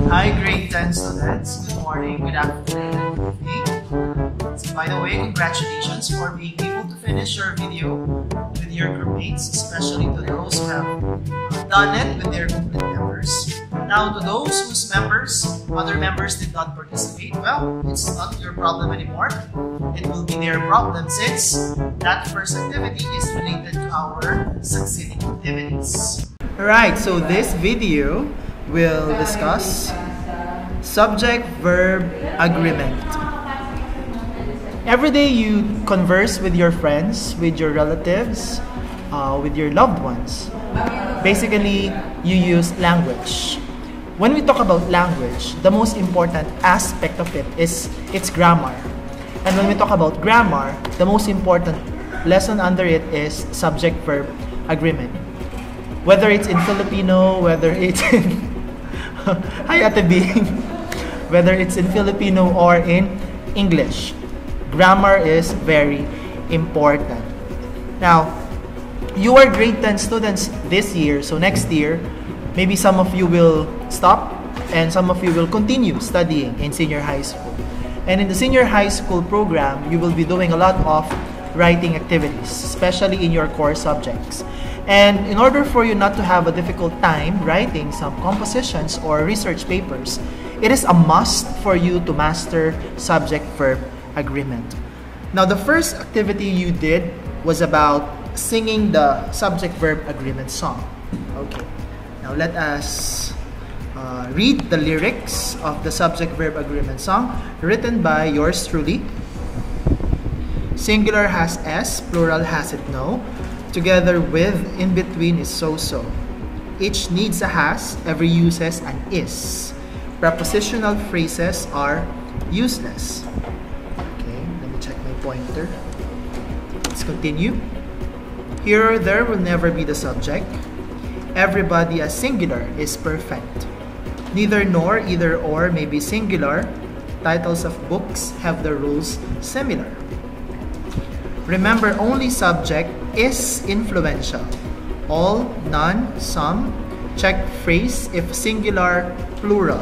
Hi grade 10 students, good morning, good afternoon, good evening. So by the way, congratulations for being able to finish your video with your group mates, especially to those who have done it with their complete members. Now to those whose other members did not participate, well, it's not your problem anymore. It will be their problem since that first activity is related to our succeeding activities. Alright, so this video will discuss Subject-Verb Agreement. Every day you converse with your friends, with your relatives, with your loved ones. Basically, you use language. When we talk about language, the most important aspect of it is its grammar. And when we talk about grammar, the most important lesson under it is Subject-Verb Agreement. Whether it's in Filipino, whether it's in Hi Ate Bing. Whether it's in Filipino or in English, grammar is very important. Now, you are grade 10 students this year, so next year, maybe some of you will stop and some of you will continue studying in senior high school. And in the senior high school program, you will be doing a lot of writing activities, especially in your core subjects. And in order for you not to have a difficult time writing some compositions or research papers, it is a must for you to master Subject-Verb Agreement. Now, the first activity you did was about singing the Subject-Verb Agreement song. Okay, now let us read the lyrics of the Subject-Verb Agreement song written by yours truly. Singular has S, plural has it no. Together with, in between is so-so. Each needs a has, every uses an is. Prepositional phrases are useless. Okay, let me check my pointer. Let's continue. Here or there will never be the subject. Everybody as singular is perfect. Neither nor, either or may be singular. Titles of books have the rules similar. Remember, only subject is influential. All, none, some. Check phrase if singular, plural.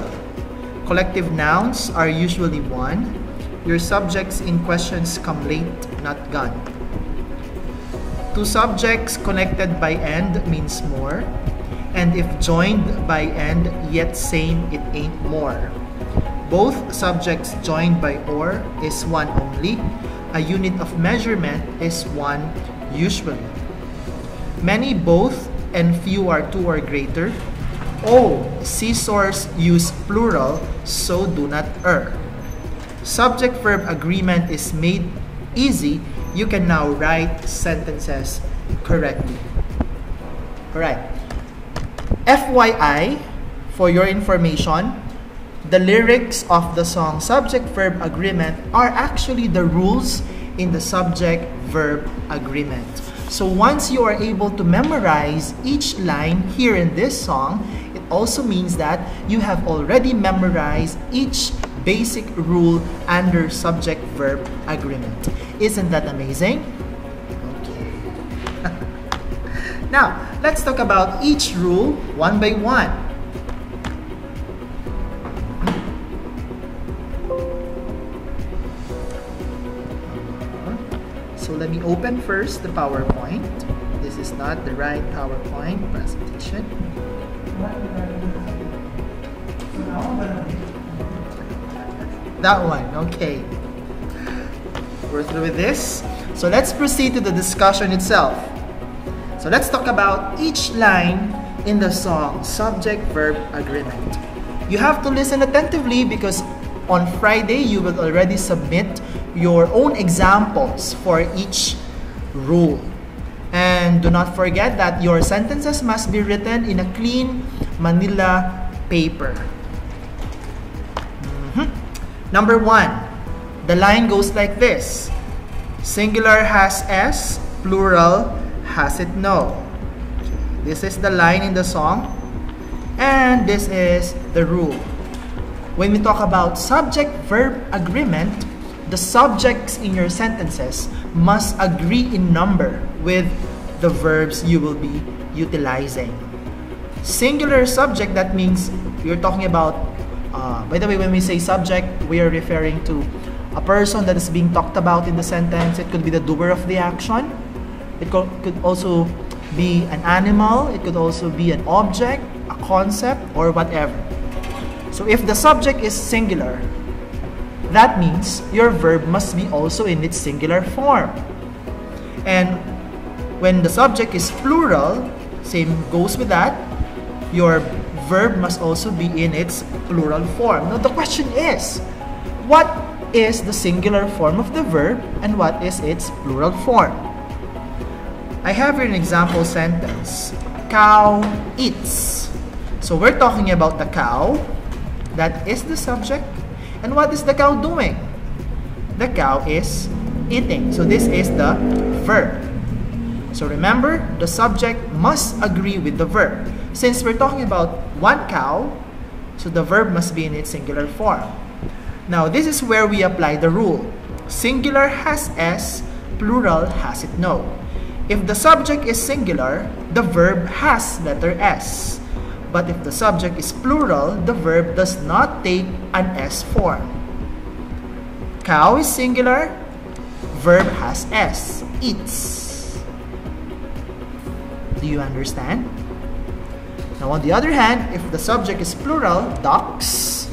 Collective nouns are usually one. Your subjects in questions come late, not gone. Two subjects connected by and means more. And if joined by and, yet same, it ain't more. Both subjects joined by or is one only. A unit of measurement is one usually. Many, both, and few are two or greater. Oh, scissors use plural, so do not err. Subject-verb agreement is made easy. You can now write sentences correctly. Alright. FYI, for your information, the lyrics of the song Subject-Verb Agreement are actually the rules in the Subject-Verb Agreement. So once you are able to memorize each line here in this song, it also means that you have already memorized each basic rule under Subject-Verb Agreement. Isn't that amazing? Okay. Now, let's talk about each rule one by one. So let me open first the PowerPoint. This is not the right PowerPoint presentation. That one, okay. We're through with this. So let's proceed to the discussion itself. So let's talk about each line in the song Subject-Verb Agreement. You have to listen attentively because on Friday you will already submit your own examples for each rule. And do not forget that your sentences must be written in a clean Manila paper. Number one, the line goes like this. Singular has S, plural has it no. This is the line in the song, and this is the rule. When we talk about subject-verb agreement, the subjects in your sentences must agree in number with the verbs you will be utilizing. Singular subject, that means you're talking about By the way, when we say subject, we are referring to a person that is being talked about in the sentence. It could be the doer of the action. It could also be an animal. It could also be an object, a concept, or whatever. So if the subject is singular, that means your verb must be also in its singular form. And when the subject is plural, same goes with that, your verb must also be in its plural form. Now the question is, what is the singular form of the verb and what is its plural form? I have here an example sentence. Cow eats. So we're talking about the cow. That is the subject. And what is the cow doing? The cow is eating. So this is the verb. So remember, the subject must agree with the verb. Since we're talking about one cow, so the verb must be in its singular form. Now, this is where we apply the rule. Singular has S, plural has it no. If the subject is singular, the verb has letter S. But if the subject is plural, the verb does not take an S form. Cow is singular, verb has S, eats. Do you understand? Now on the other hand, if the subject is plural, ducks,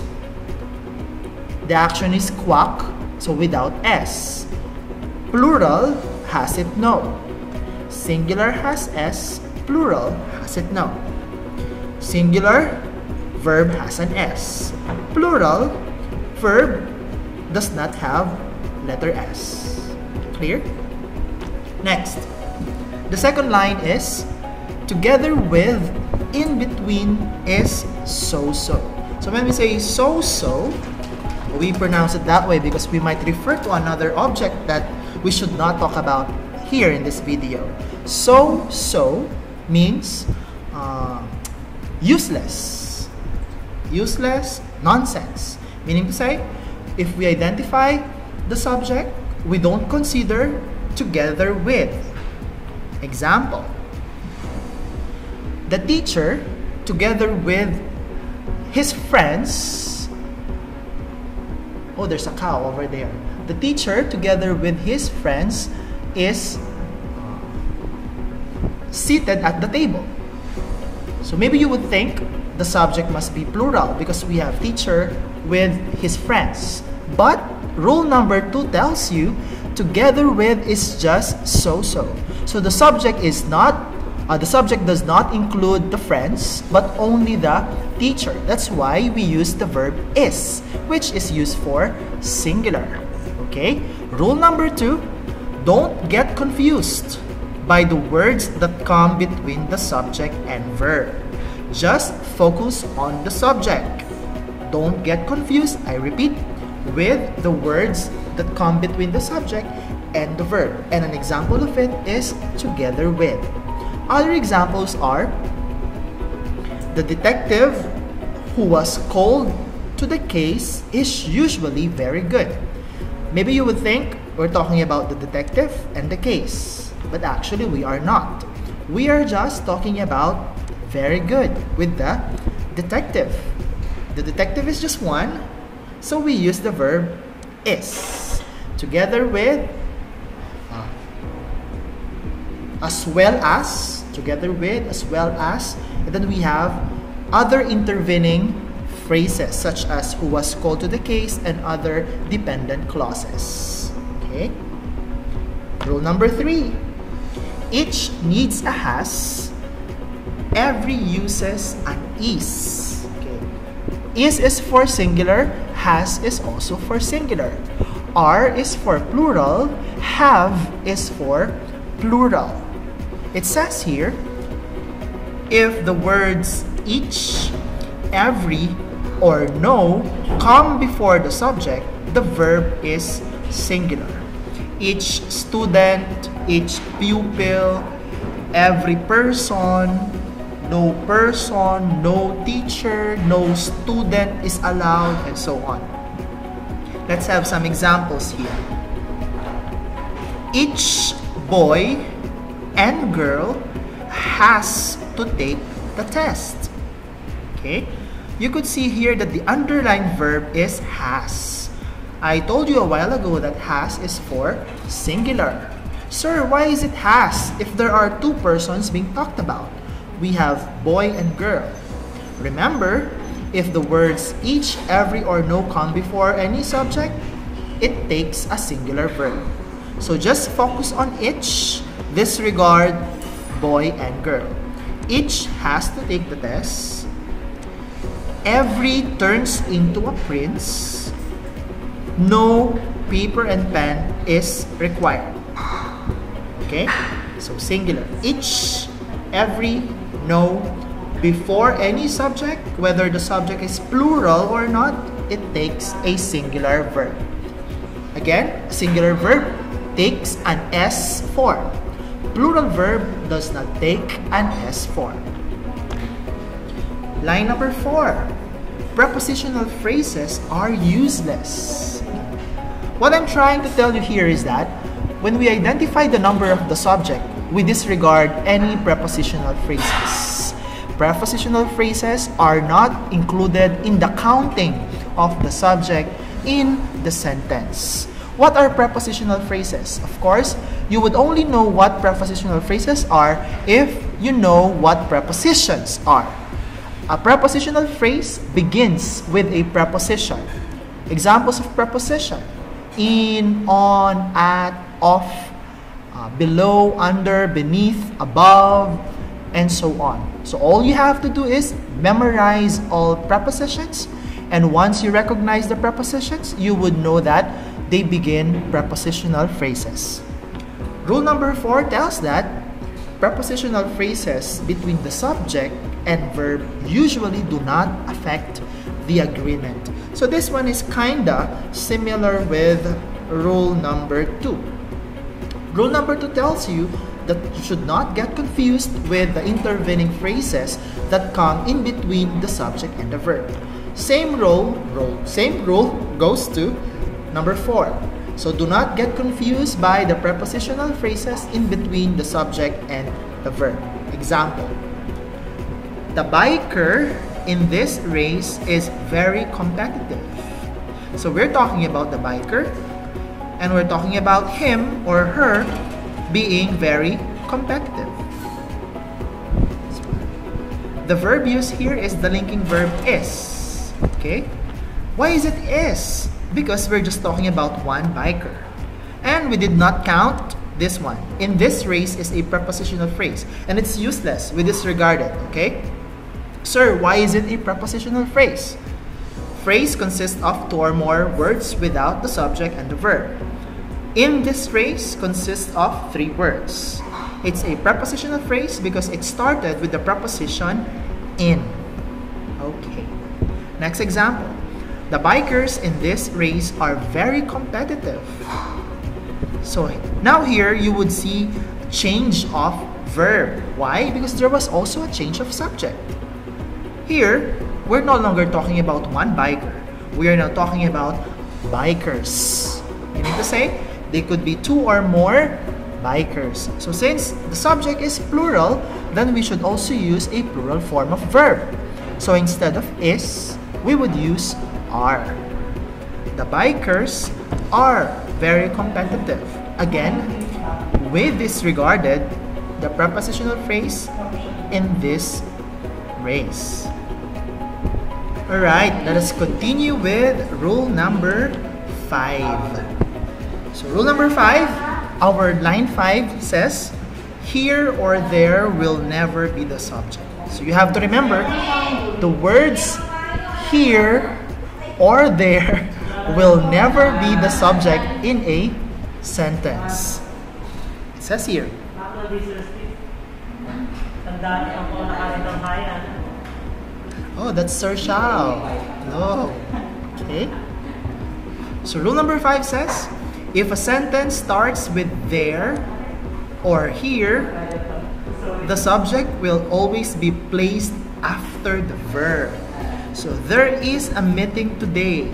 the action is quack, so without S. Plural has it no. Singular has S, plural has it no. Singular, verb has an S. Plural, verb does not have letter S. Clear? Next, the second line is together with, in between is so-so. So when we say so-so, we pronounce it that way because we might refer to another object that we should not talk about here in this video. So-so means useless. Useless, nonsense. Meaning to say, if we identify the subject, we don't consider together with. Example, the teacher together with his friends, oh, there's a cow over there. The teacher together with his friends is seated at the table. So maybe you would think the subject must be plural because we have teacher with his friends. But rule number 2 tells you together with is just so-so. So the subject is not, the subject does not include the friends, but only the teacher. That's why we use the verb is, which is used for singular. Okay? Rule number 2, don't get confused by the words that come between the subject and verb. Just focus on the subject. Don't get confused, I repeat, with the words that come between the subject and the verb. And an example of it is together with. Other examples are the detective who was called to the case is usually very good. Maybe you would think we're talking about the detective and the case, but actually we are not. We are just talking about very good with the detective. The detective is just one, so we use the verb is together with, as well as, together with, as well as, and then we have other intervening phrases such as who was called to the case and other dependent clauses. Okay? Rule number 3. Each needs a has, every uses an is. Okay. Is for singular, has is also for singular. Are is for plural, have is for plural. It says here, if the words each, every, or no come before the subject, the verb is singular. Each student, each pupil, every person, no teacher, no student is allowed, and so on. Let's have some examples here. Each boy and girl has to take the test. Okay? you could see here that the underlined verb is has. I told you a while ago that has is for singular. Sir, why is it has if there are two persons being talked about? We have boy and girl. Remember, if the words each, every, or no come before any subject, it takes a singular verb. So just focus on each, disregard boy and girl. Each has to take the test. Every turns into a prince. No paper and pen is required. Okay? So singular. Each, every, no. Before any subject, whether the subject is plural or not, it takes a singular verb. Again, singular verb takes an S form. Plural verb does not take an S form. Line number 4. Prepositional phrases are useless. What I'm trying to tell you here is that when we identify the number of the subject, we disregard any prepositional phrases. Prepositional phrases are not included in the counting of the subject in the sentence. What are prepositional phrases? Of course, you would only know what prepositional phrases are if you know what prepositions are. A prepositional phrase begins with a preposition. Examples of preposition: in, on, at, off, below, under, beneath, above, and so on. So all you have to do is memorize all prepositions, and once you recognize the prepositions, you would know that they begin prepositional phrases. Rule number 4 tells that prepositional phrases between the subject and verb usually do not affect the agreement. So this one is kinda similar with rule number 2. Rule number 2 tells you that you should not get confused with the intervening phrases that come in between the subject and the verb. Same rule goes to number 4. So do not get confused by the prepositional phrases in between the subject and the verb. Example: the biker in this race is very competitive. So we're talking about the biker, and we're talking about him or her being very competitive. The verb used here is the linking verb is. Okay? Why is it is? Because we're just talking about one biker. And we did not count this one. In this race is a prepositional phrase, and it's useless. We disregard it. Okay? Sir, why is it a prepositional phrase? Phrase consists of 2 or more words without the subject and the verb. In this phrase consists of 3 words. It's a prepositional phrase because it started with the preposition in. Okay. Next example. The bikers in this race are very competitive. So now here you would see a change of verb. Why? Because there was also a change of subject. Here, we're no longer talking about one biker. We are now talking about bikers. Meaning to say, they could be 2 or more bikers. So since the subject is plural, then we should also use a plural form of verb. So instead of is, we would use are. The bikers are very competitive. Again, we disregarded the prepositional phrase in this race. Alright, let us continue with rule number 5. So rule number 5, our line 5 says, here or there will never be the subject. So you have to remember, the words here or there will never be the subject in a sentence. It says here. Oh, that's Sir Shao. No. Okay. So rule number 5 says, if a sentence starts with there or here, the subject will always be placed after the verb. So there is a meeting today.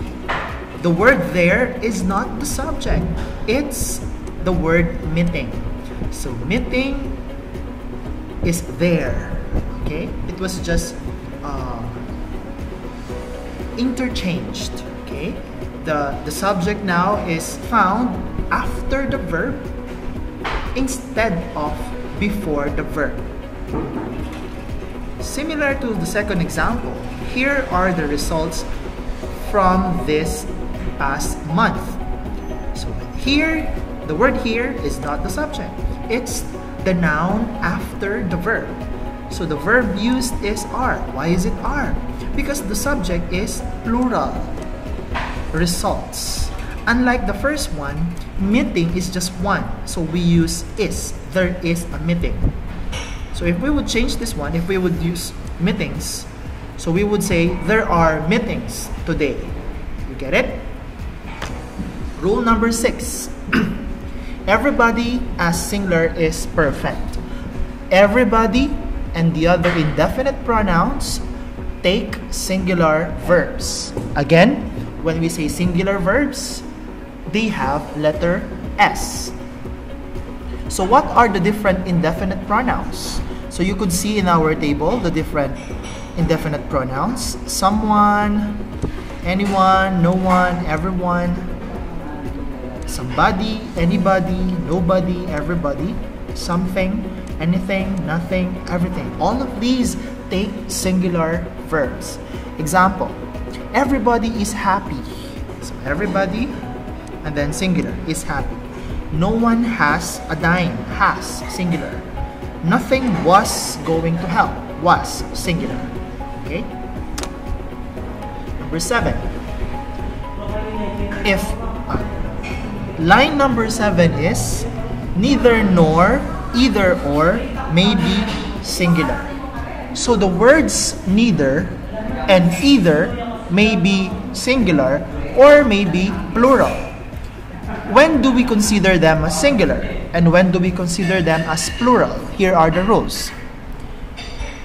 The word there is not the subject. It's the word meeting. So meeting is there. Okay? It was just interchanged. Okay, the subject now is found after the verb instead of before the verb. Similar to the second example, here are the results from this past month. So here, the word here is not the subject. It's the noun after the verb. So the verb used is are. Why is it are? Because the subject is plural. Results. Unlike the first one, meeting is just one. So we use is. There is a meeting. So if we would change this one, if we would use meetings, so we would say there are meetings today. You get it? Rule number 6. Everybody as singular is perfect. Everybody and the other indefinite pronouns take singular verbs. Again, when we say singular verbs, they have letter S. So what are the different indefinite pronouns? So you could see in our table the different indefinite pronouns. Someone, anyone, no one, everyone, somebody, anybody, nobody, everybody, something, anything, nothing, everything. All of these take singular verbs. Example, everybody is happy. So everybody and then singular is happy. No one has a dime. Has, singular. Nothing was going to help. Was, singular. Okay? Number 7. If line number 7 is neither nor, either or, maybe singular. So the words neither and either may be singular or may be plural. When do we consider them as singular? And when do we consider them as plural? Here are the rules.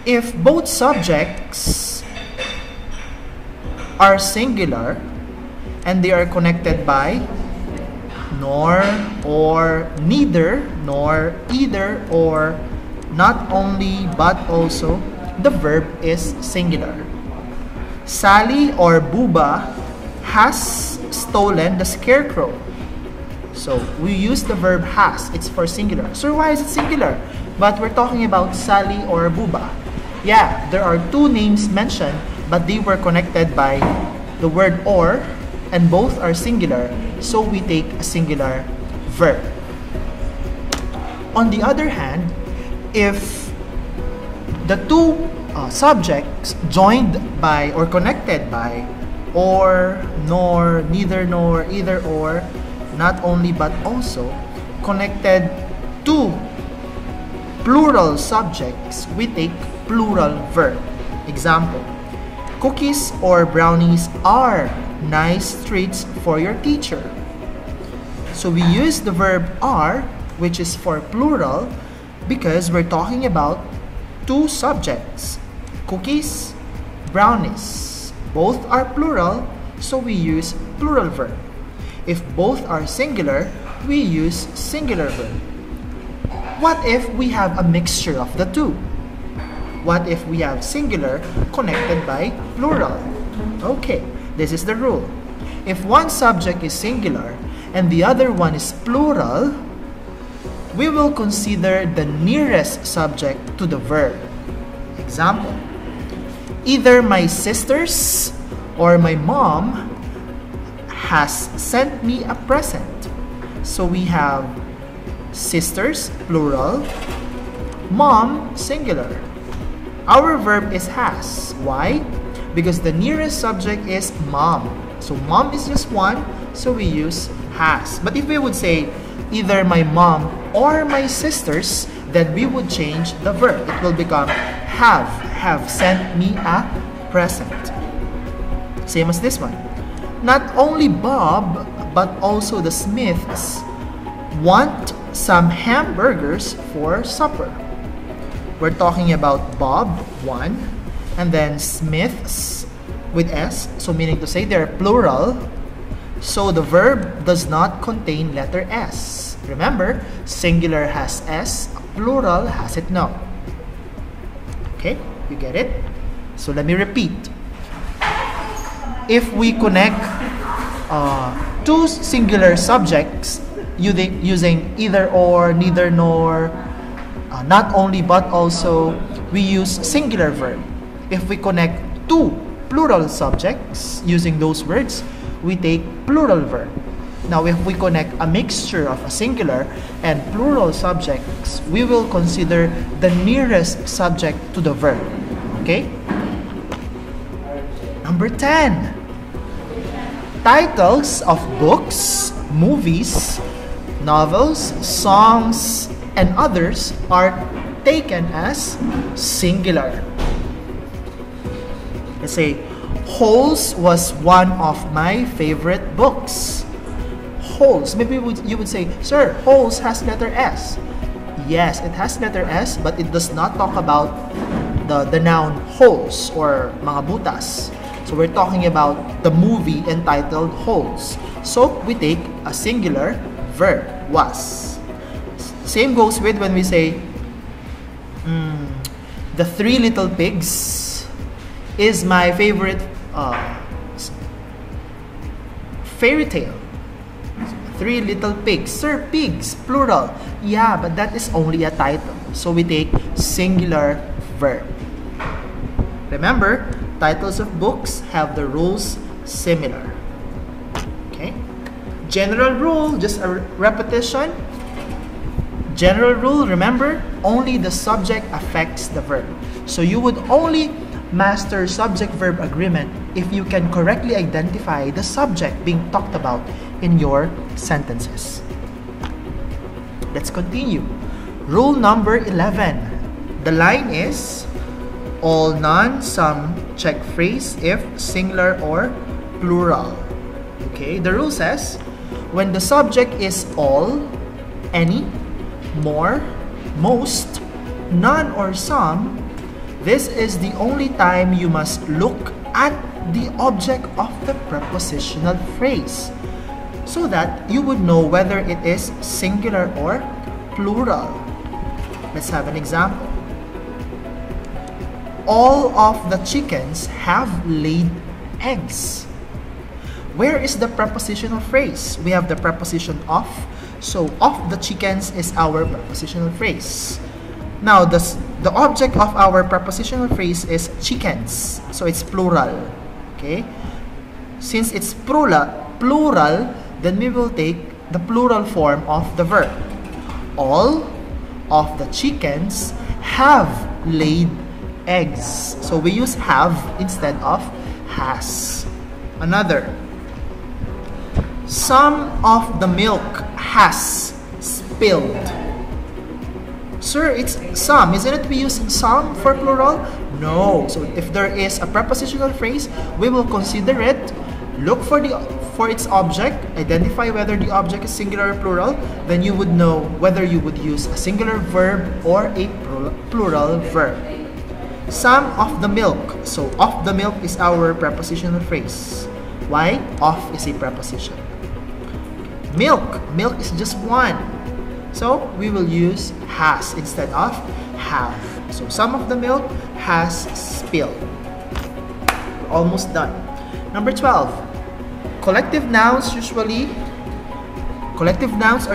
If both subjects are singular and they are connected by nor, or, neither, nor, either, or, not only but also, the verb is singular. Sally or Buba has stolen the scarecrow. So we use the verb has. It's for singular. So why is it singular? But we're talking about Sally or Buba. Yeah, there are two names mentioned, but they were connected by the word or, and both are singular. So we take a singular verb. On the other hand, if the two subjects joined by or connected by or, nor, neither nor, either or, not only but also, connected to plural subjects, we take plural verb. Example, cookies or brownies are nice treats for your teacher. So we use the verb are, which is for plural, because we're talking about two subjects, cookies, brownies. Both are plural, so we use plural verb. If both are singular, we use singular verb. What if we have a mixture of the two? What if we have singular connected by plural? Okay, this is the rule. If one subject is singular and the other one is plural, we will consider the nearest subject to the verb. Example, either my sisters or my mom has sent me a present. So we have sisters, plural, mom, singular. Our verb is has. Why? Because the nearest subject is mom. So mom is just one, so we use has. But if we would say either my mom or my sisters, then we would change the verb. It will become have sent me a present. Same as this one. Not only Bob, but also the Smiths want some hamburgers for supper. We're talking about Bob, one, and then Smiths with S, so meaning to say they're plural. So the verb does not contain letter S. Remember, singular has S, plural has it no. Okay, you get it? So let me repeat. if we connect two singular subjects using either or, neither nor, not only but also, we use singular verb. If we connect two plural subjects using those words, we take plural verb. Now, if we connect a mixture of a singular and plural subjects, we will consider the nearest subject to the verb. Okay? Number 10. Titles of books, movies, novels, songs, and others are taken as singular. Let's say, Holes was one of my favorite books. Holes. Maybe you would say, sir, Holes has letter S. Yes, it has letter S, but it does not talk about the noun holes or mga butas. So we're talking about the movie entitled Holes. So we take a singular verb, was. Same goes with when we say, The Three Little Pigs is my favorite fairy tale. Three Little Pigs. Sir, pigs, plural. Yeah, but that is only a title. So we take singular verb. Remember, titles of books have the rules similar. Okay? General rule, just a repetition. General rule, remember, only the subject affects the verb. So you would only master subject-verb agreement if you can correctly identify the subject being talked about in your sentences. Let's continue. Rule number 11. The line is, all non-sum check phrase if singular or plural. Okay, the rule says, when the subject is all, any, more, most, none, or some, this is the only time you must look at the object of the prepositional phrase so that you would know whether it is singular or plural. Let's have an example. All of the chickens have laid eggs. Where is the prepositional phrase? We have the preposition of. So, of the chickens is our prepositional phrase. Now, the object of our prepositional phrase is chickens. So, it's plural. Okay? Since it's plural, then we will take the plural form of the verb. All of the chickens have laid eggs. So we use have instead of has. Another. Some of the milk has spilled. Sir, it's some. Isn't it we use some for plural? No. So if there is a prepositional phrase, we will consider it, look for its object, identify whether the object is singular or plural, then you would know whether you would use a singular verb or a plural verb. Some of the milk. So, of the milk is our prepositional phrase. Why? Of is a preposition. Milk. Milk is just one. So, we will use has instead of have. So, some of the milk has spilled. We're almost done. Number 12. Collective nouns are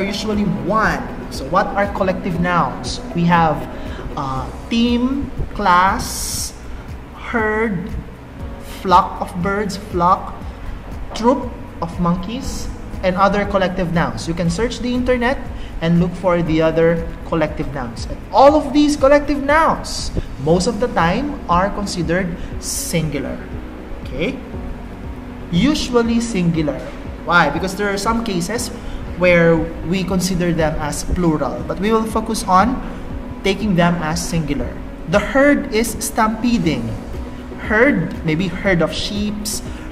usually one. So, what are collective nouns? We have team, class, herd, flock of birds, flock, troop of monkeys, and other collective nouns. You can search the internet and look for the other collective nouns. And all of these collective nouns, most of the time, are considered singular. Okay? Usually singular. Why? Because there are some cases where we consider them as plural. But we will focus on taking them as singular. The herd is stampeding. Herd, maybe herd of sheep,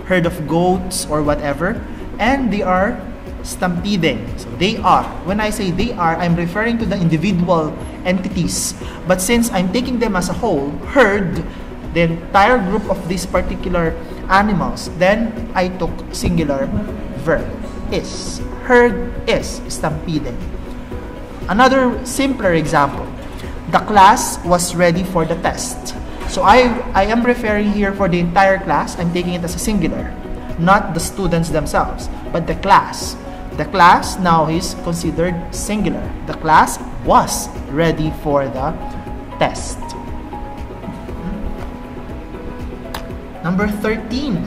herd of goats, or whatever. And they are stampeding. So they are. When I say they are, I'm referring to the individual entities. But since I'm taking them as a whole, herd, the entire group of these particular animals, then I took singular verb. Is. Herd is stampeding. Another simpler example. The class was ready for the test. So I am referring here for the entire class. I'm taking it as a singular. not the students themselves, but the class. The class now is considered singular. The class was ready for the test. Number 13.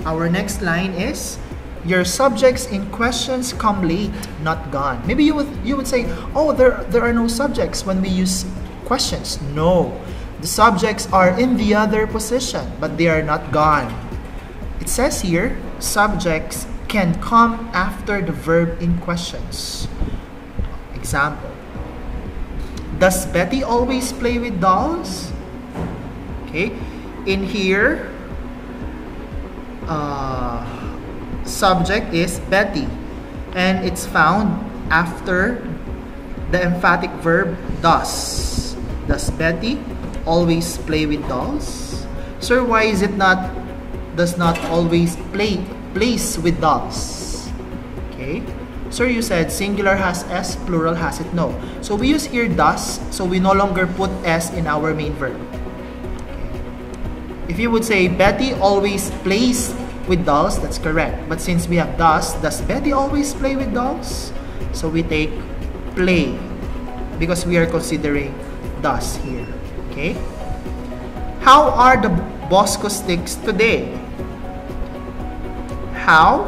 Our next line is, your subjects in questions come late, not gone. Maybe you would say, oh, there are no subjects when we use questions. No. The subjects are in the other position, but they are not gone. It says here, subjects can come after the verb in questions. Example. Does Betty always play with dolls? Okay. In here, subject is Betty, and it's found after the emphatic verb does. Does Betty always play with dolls? Sir, why is it not does not always plays with dolls? Okay. Sir, you said singular has S, plural has it no. So we use here does, so we no longer put S in our main verb. If you would say Betty always plays with dolls, that's correct. But since we have does Betty always play with dolls? So we take play because we are considering does here. Okay? How are the Bosco sticks today? How?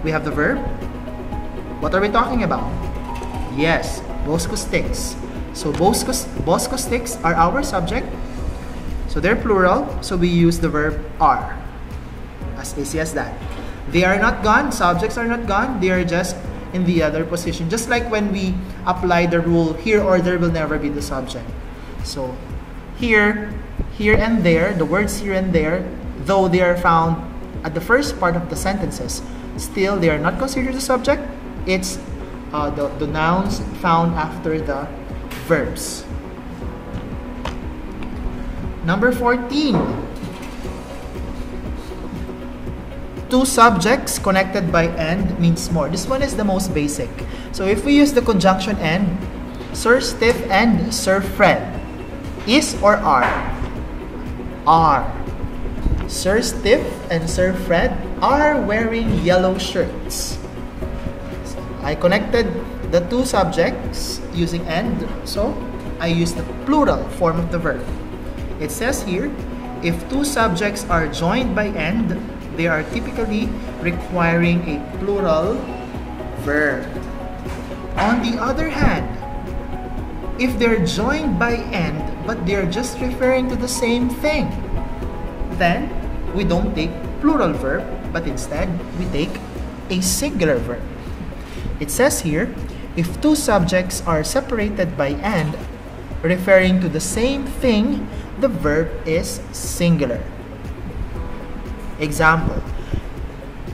We have the verb. What are we talking about? Yes, Bosco sticks. So Bosco sticks are our subject. So they're plural, so we use the verb are. As easy as that. They are not gone, subjects are not gone, they are just in the other position. Just like when we apply the rule, here or there will never be the subject. So here and there, the words here and there, though they are found at the first part of the sentences, still they are not considered the subject. It's the nouns found after the verbs. Number 14. Two subjects connected by and means more. This one is the most basic. So if we use the conjunction and, Sir Steve and Sir Fred, is or are? Are. Sir Steve and Sir Fred are wearing yellow shirts. So I connected the two subjects using and, so I use the plural form of the verb. It says here, if two subjects are joined by and, they are typically requiring a plural verb. On the other hand, if they're joined by and, but they're just referring to the same thing, then we don't take plural verb, but instead we take a singular verb. It says here, if two subjects are separated by and, referring to the same thing, the verb is singular. Example,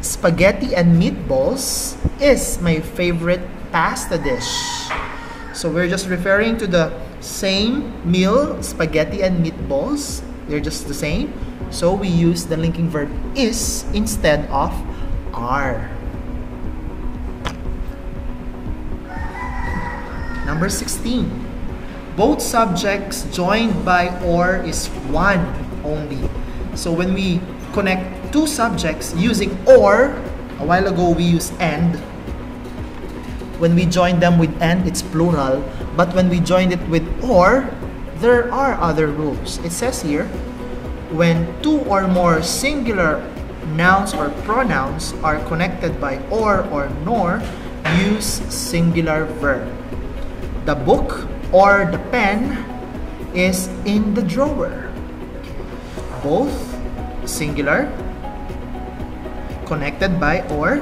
spaghetti and meatballs is my favorite pasta dish. So we're just referring to the same meal, spaghetti and meatballs. They're just the same. So we use the linking verb is instead of are. Number 16. Both subjects joined by or is one only. So when we connect two subjects using or, a while ago we used and. When we join them with and, it's plural. But when we join it with or, there are other rules. It says here, when two or more singular nouns or pronouns are connected by or nor, use singular verb. The book or the pen is in the drawer. Both singular, connected by or,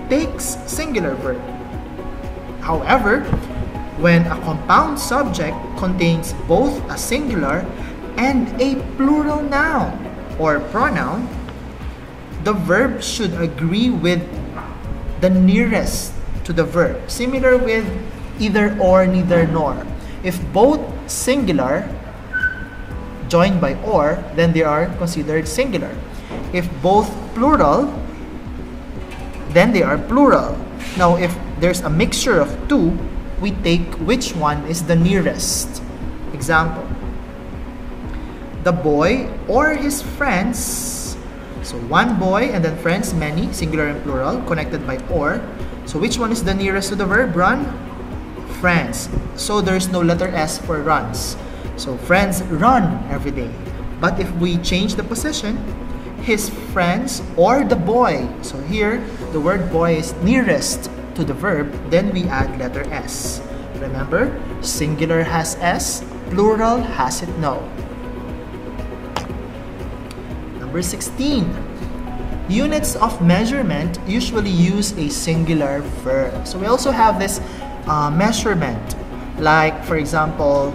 takes singular verb. However, when a compound subject contains both a singular and a plural noun or pronoun, the verb should agree with the nearest to the verb, similar with either or, neither nor. If both singular joined by or, then they are considered singular. If both plural, then they are plural. Now, if there's a mixture of two, we take which one is the nearest. Example, the boy or his friends So one boy and then friends, many, singular and plural, connected by or. So which one is the nearest to the verb? Run? Friends. So there's no letter S for runs. So friends run every day. But if we change the position, his friends or the boy. So here, the word boy is nearest to the verb, then we add letter S. Remember, singular has S, plural has it no. Number 16. Units of measurement usually use a singular verb. So we also have this measurement, like for example,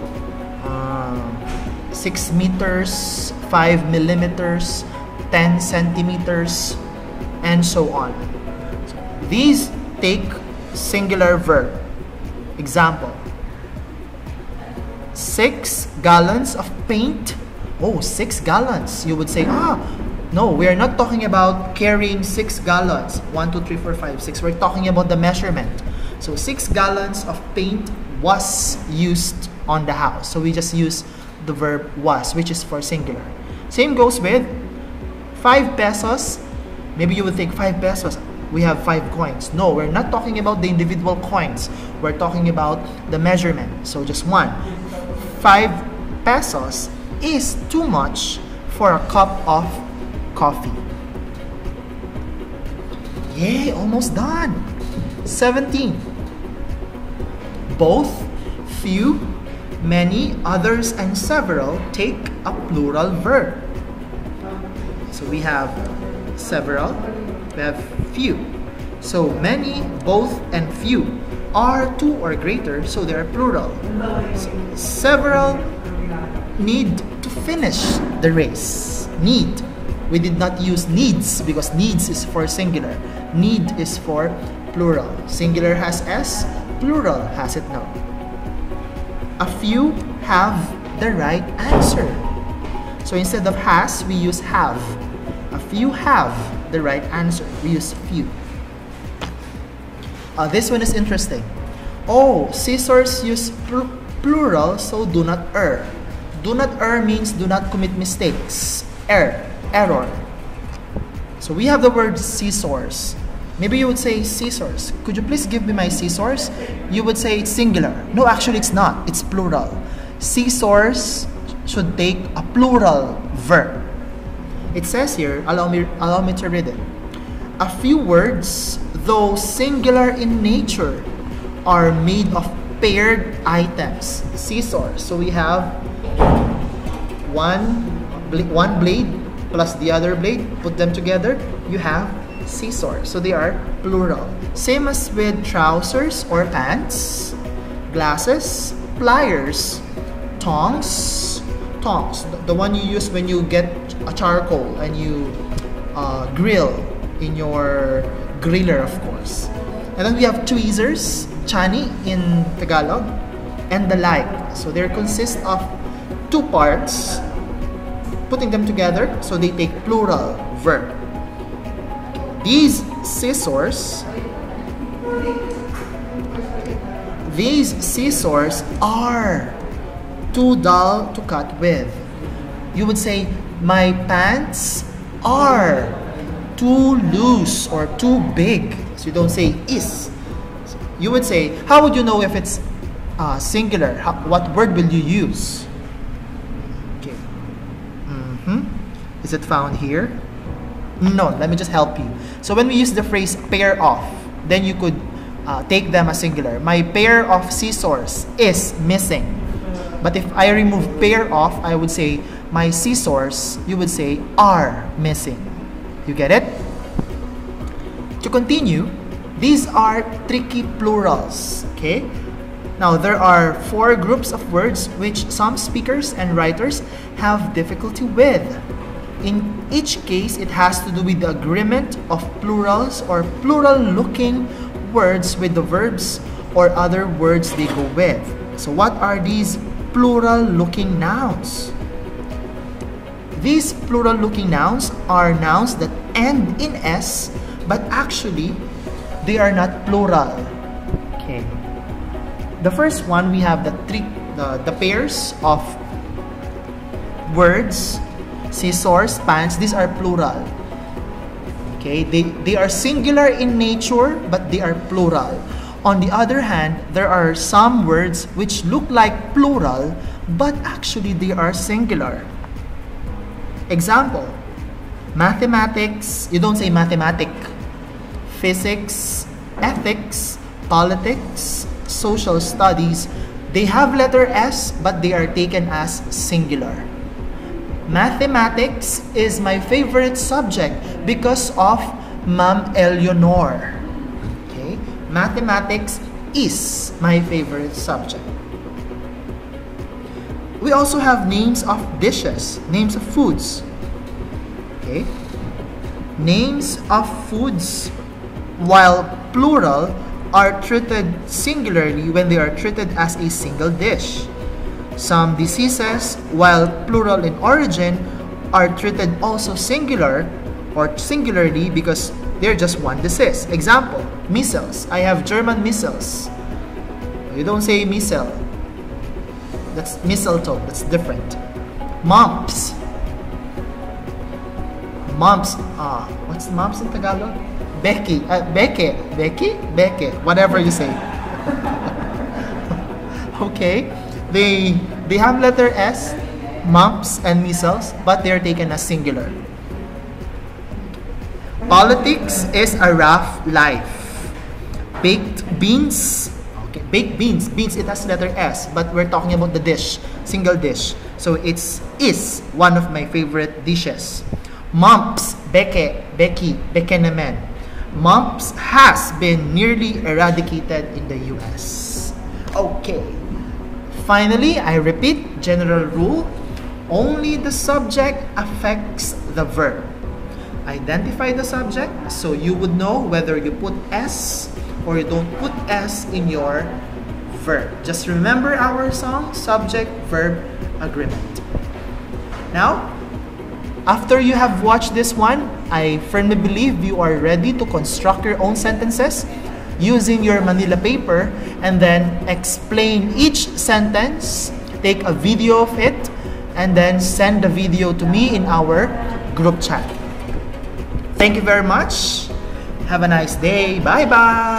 6 meters, 5 millimeters, 10 centimeters, and so on. So these take singular verb. Example, 6 gallons of paint. Oh, 6 gallons. You would say, no, we are not talking about carrying 6 gallons. 1, 2, 3, 4, 5, 6. We're talking about the measurement. So 6 gallons of paint was used on the house. So we just use the verb was, which is for singular. Same goes with 5 pesos. Maybe you would think 5 pesos. We have 5 coins. No, we're not talking about the individual coins. We're talking about the measurement. So just 1. 5 pesos is too much for a cup of coffee. Yay, almost done. 17. Both, few, many, others, and several take a plural verb. So we have several, we have few. So many, both, and few are 2 or greater, so they are plural. So several need to finish the race. Need. We did not use needs because needs is for singular. Need is for plural. Singular has S, plural has it now. A few have the right answer. So instead of has, we use have. A few have the right answer. We use few. This one is interesting. Oh, scissors use plural, so do not err. Do not err means do not commit mistakes. Error. So we have the word scissors. Maybe you would say scissors. Could you please give me my scissors? You would say it's singular. No, actually it's not. It's plural. Scissors should take a plural verb. It says here, allow me to read it. A few words, though singular in nature, are made of paired items. Scissors. So we have one blade plus the other blade. Put them together. You have scissors. So they are plural. Same as with trousers or pants, glasses, pliers, tongs, the one you use when you get a charcoal and you grill in your griller, of course. And then we have tweezers, chani in Tagalog, and the like. So they consist of 2 parts, putting them together, so they take plural verb. These scissors are too dull to cut with. You would say, my pants are too loose or too big. So you don't say is. You would say, how would you know if it's singular? What word will you use? Okay. Is it found here? No, let me just help you. So when we use the phrase pair of, then you could take them as singular. My pair of scissors is missing. But if I remove pair of, I would say my scissors, you would say are missing. You get it? To continue, these are tricky plurals. Okay? Now there are 4 groups of words which some speakers and writers have difficulty with. In each case, it has to do with the agreement of plurals or plural-looking words with the verbs or other words they go with. So what are these plural-looking nouns? These plural-looking nouns are nouns that end in S, but actually, they are not plural. Okay. The first one, we have the pairs of words, scissors, pants. These are plural. Okay, they are singular in nature, but they are plural. On the other hand, there are some words which look like plural, but actually they are singular. Example, mathematics, you don't say mathematic. Physics, ethics, politics, social studies, they have letter S, but they are taken as singular. Mathematics is my favorite subject because of Ma'am Eleanor. Okay? Mathematics is my favorite subject. We also have names of dishes, names of foods. Okay? Names of foods, while plural, are treated singularly when they are treated as a single dish. Some diseases, while plural in origin, are treated also singular or singularly because they're just one disease. Example, measles. I have German measles. You don't say missile. That's mistletoe. That's different. Mumps. Mumps. What's mumps in Tagalog? Becky. Becky? Whatever you say. Okay. They have letter S, mumps and measles, but they are taken as singular. Politics is a rough life. Baked beans. Okay, baked beans. Beans, it has letter S, but we're talking about the dish, single dish. So it's is one of my favorite dishes. Mumps, Becky naman. Mumps has been nearly eradicated in the US. Okay. Finally, I repeat, general rule, only the subject affects the verb. Identify the subject so you would know whether you put S or you don't put S in your verb. Just remember our song, Subject-Verb Agreement. Now, after you have watched this one, I firmly believe you are ready to construct your own sentences using your Manila paper and then explain each sentence, take a video of it, and then send the video to me in our group chat. Thank you very much. Have a nice day. Bye-bye.